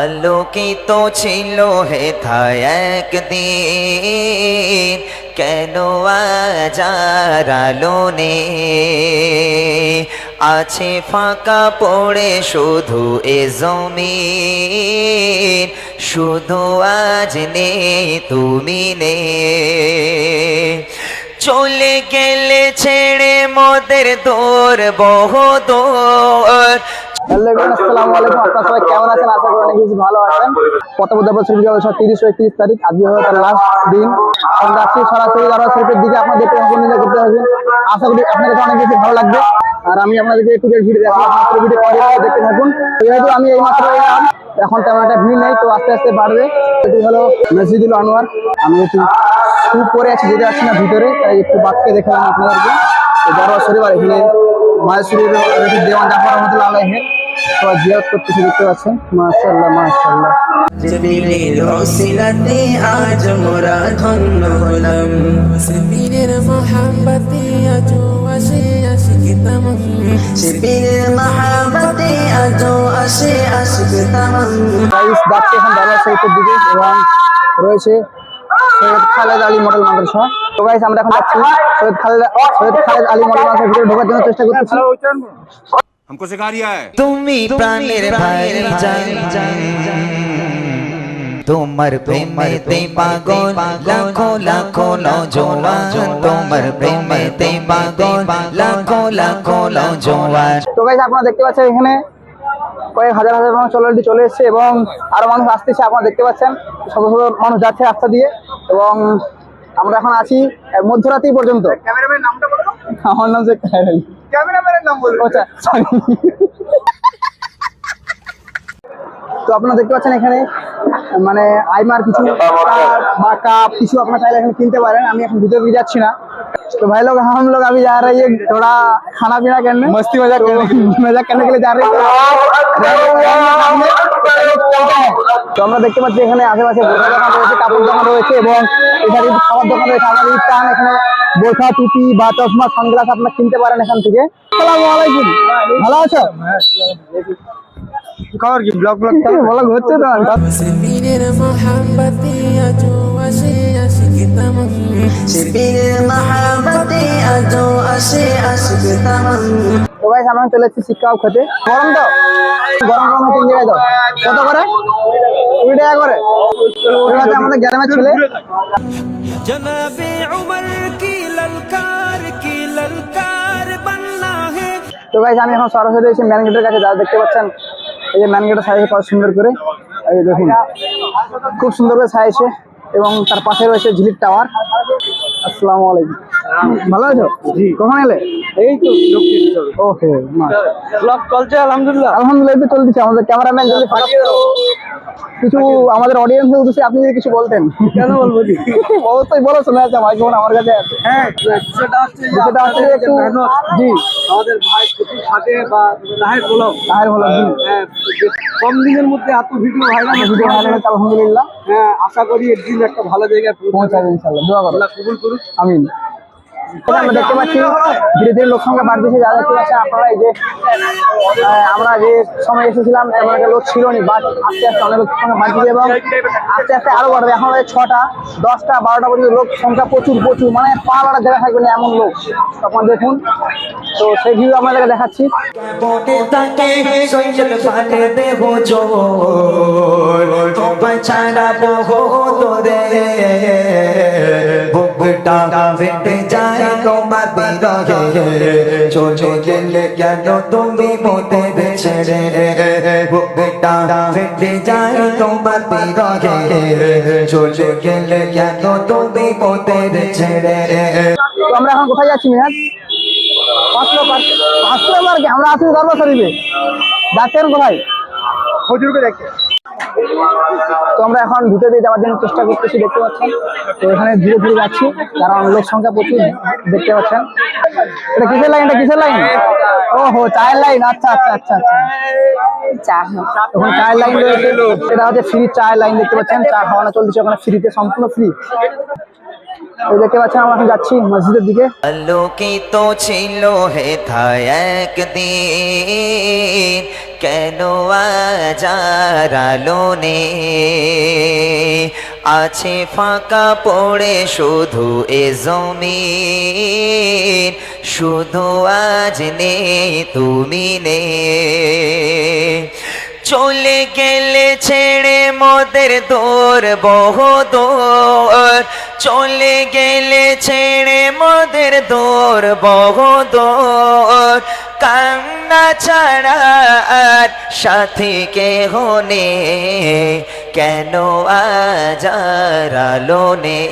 আলোকিত ছিল হেথায় একদিন, কেন আজ আর আলো নেই? আছে ফাঁকা পড়ে শুধু এ জমিন, শুধু আজ নেই তুমি নেই। চলে গেলে ছেড়ে মোদের দূর বহুদূর। হ্যালো এভরিওয়ান, আসসালামু আলাইকুম। আপনারা সবাই কেমন আছেন? আশা করি অনেক বেশি ভালো আছেন। পদ্মা বছর 30 ও 31 তারিখ, আজকে হলো তার লাস্ট দিন। আমরা যাচ্ছি সরাসরি দরবার শরীফের দিকে। আপনারা দেখতে এনজয় করতে থাকুন। আশা করি আপনাদের অনেক বেশি ভালো লাগবে। আর আমি আপনাদেরকে একটু ভিডিও দেখাবো, আপনারা ভিডিও কন্টিনিউ দেখতে থাকুন। যেহেতু আমি এই মাত্র এলাম, এখন তেমন একটা ভিড় নেই, তো আস্তে আস্তে বাড়বে। এটি হলো মসজিদুল আনোয়ার। আমি একটু খুব পরে আছি, যেতে যাচ্ছি না ভিতরে, তাই একটু বাচ্চাকে দেখালাম আপনাদেরকে। দরবার শরীফ আর এখানে মায়ের শরীফের দেওয়ান জাফর রহমতুল্লাহ আলাইহি সবাই জিয়ারত করতেছে, দেখতে পাচ্ছেন। মাশাআল্লাহ মাশাআল্লাহ। জমিনের ওসিলাতে আজ মোরা ধন্য হলাম, শিবিরের মহাব্বতে আজ আসে আশিক তামাম, শিবিরের মহাব্বতে আজ আসে আশিক তামাম। গাইস যাচ্ছে এখন দরবার শরীফের দিকে, এবং রয়েছে সৈয়দ খালেদ আলী মডেল মাদ্রাসা। তো গাইস আমরা এখন যাচ্ছি সৈয়দ খালেদ আলী মডেল মাদ্রাসার ভিতরে ঢোকার জন্য চেষ্টা করতেছি। हमको सिखा रिया है। তুমি প্রাণের ভাইজান, তোমার প্রেমেতে পাগল লাখো লাখো নওজোয়ান, তোমার প্রেমেতে পাগল লাখো লাখো নওজোয়ান। তো গাইস আপনারা দেখতে পাচ্ছেন এখানে কয়েক হাজার হাজার মানুষ অলরেডি চলে এসেছে, এবং আরো মানুষ আসতেছে। আপনারা দেখতে পাচ্ছেন শত শত মানুষ যাচ্ছে রাস্তা দিয়ে, এবং আমরা এখন আছি মধ্যরাত্রি পর্যন্ত। ক্যামেরাম্যানের নামটা বলো। আমার নাম শেখ খায়ের আলী। ক্যামেরাম্যানের নাম বলো। আচ্ছা সরি। তো আপনারা দেখতে পাচ্ছেন এখানে মানে আইমার কিছু বা কাপ কিছু আপনারা চাইলে এখানে কিনতে পারেন। আমি এখন ভিতরে দিয়ে যাচ্ছি না। तो भाई लोग हम लोग अभी जा रहे हैं थोड़ा खाना पीना करने, मस्ती मजाक करने के लिए जा रहे हैं। তো আমরা দেখতে পাচ্ছি এখানে আশেপাশে বোরখা দোকান রয়েছে, কাপড় দোকান রয়েছে, এবং এখানে কিন্তু খাবার দোকান রয়েছে। আপনারা যদি চান এখানে বোরখা, টুপি বা চশমা, সানগ্লাস আপনারা কিনতে পারেন এখান থেকে। আসসালামু আলাইকুম, ভালো আছো? খবর কি? ব্লগ হচ্ছে তো। শিবিরের মহাব্বতে আজ আসে আশিক তামাম, শিবিরের মহাব্বতে আজ আসে আশিক তামাম। তো ভাই আমরা চলে এসেছি শিক্ষা খেতে। গরম তো, গরম তিন জায়গায় দাও। কত করে? 20 টাকা করে। আমাদের গ্রামের ছেলে। জনাবে উমর কি ললকার বননা হে। তো গাইস আমি এখন সরাসরি এসে ম্যান গেটের কাছে, যা দেখতে পাচ্ছেন এই যে ম্যান গেটের সাইজে কত সুন্দর করে, এই দেখুন খুব সুন্দর করে সাইজে, এবং তার পাশে রয়েছে ঝিলিক টাওয়ার। আসসালামু আলাইকুম, ভালো আছো? জি। কখন এলে? এই তো ওকে। ব্লগ চলছে আলহামদুলিল্লাহ। আলহামদুলিল্লাহ এই তো চলছে। আমাদের ক্যামেরাম্যান যদি কিছু আমাদের অডিয়েন্সের উদ্দেশ্যে আপনি যদি কিছু বলতেন। কেন বলবো? অবশ্যই বলো, শোনা যাচ্ছে, মাইক্রোফোন আমার কাছে আছে। হ্যাঁ, সেটা হচ্ছে একটু জি আমাদের ভাই প্রতি থাকে বা লাহের ব্লগ জি হ্যাঁ, কম দিনের মধ্যে এত ভিডিও ভাইরাল হয়েছে আলহামদুলিল্লাহ। হ্যাঁ, আশা করি একদিন একটা ভালো জায়গায় পৌঁছাবে ইনশাআল্লাহ, দোয়া করো। আল্লাহ কবুল করুক, আমিন। আমরা দেখতে পাচ্ছি ধীরে ধীরে লোক সংখ্যা বাড়তেছে। যা দেখতে পাচ্ছেন আপনারা, এই যে আমরা যে সময় এসেছিলাম তেমন একটা লোক ছিল না, বাট আস্তে আস্তে অনেক লোক সংখ্যা বাড়তেছে, এবং আস্তে আস্তে আরো বাড়বে। এখন 6টা 10টা 12টা পর্যন্ত লোক সংখ্যা প্রচুর, মানে পা বাড়ার জায়গা থাকবে না এমন লোক। তখন দেখুন, তো সেই ভিউ আপনাদেরকে দেখাচ্ছি। তোমার বিরহে চলে গেলে কেন তুমি মোদের ছেড়ে, বুকটা ফেটে যায় তোমার বিরহে চলে গেলে কেন তুমি মোদের ছেড়ে। তো আমরা এখন কোথায় যাচ্ছি মিয়াদ? 500 পার্কে। আমরা আছি দরবার শরীফে। যাচ্ছেন কোথায়? হুজুরকে দেখতে। তো আমরা এখন ভিতরে দিয়ে যাওয়ার জন্য চেষ্টা করতেছি, দেখতে পাচ্ছেন। তো এখানে ধীরে ধীরে যাচ্ছি, কারণ লোক সংখ্যা প্রচুর, দেখতে পাচ্ছেন। এটা কিসের লাইন? ওহো, চায়ের লাইন। আচ্ছা আচ্ছা আচ্ছা আচ্ছা, ওখানে চায়ের লাইন রয়েছে। এটা হচ্ছে ফ্রি চায়ের লাইন, দেখতে পাচ্ছেন। চা খাওয়ানো চলছে ওখানে ফ্রিতে, সম্পূর্ণ ফ্রি। এই দেখতে পাচ্ছেন আমরা এখন যাচ্ছি মসজিদের দিকে। আলোকিত ছিল হেথায় একদিন, কেন আজ আর আলো নেই? আছে ফাঁকা পড়ে শুধু এ জমিন, শুধু আজ নেই তুমি নেই। চলে গেলে ছেড়ে মোদের দূর বহুদূর, চলে গেলে ছেড়ে মোদের দূর বহুদূর। কান্না ছাড়া আর সাথী কেহ নেই, কেন আজ আর আলো নেই?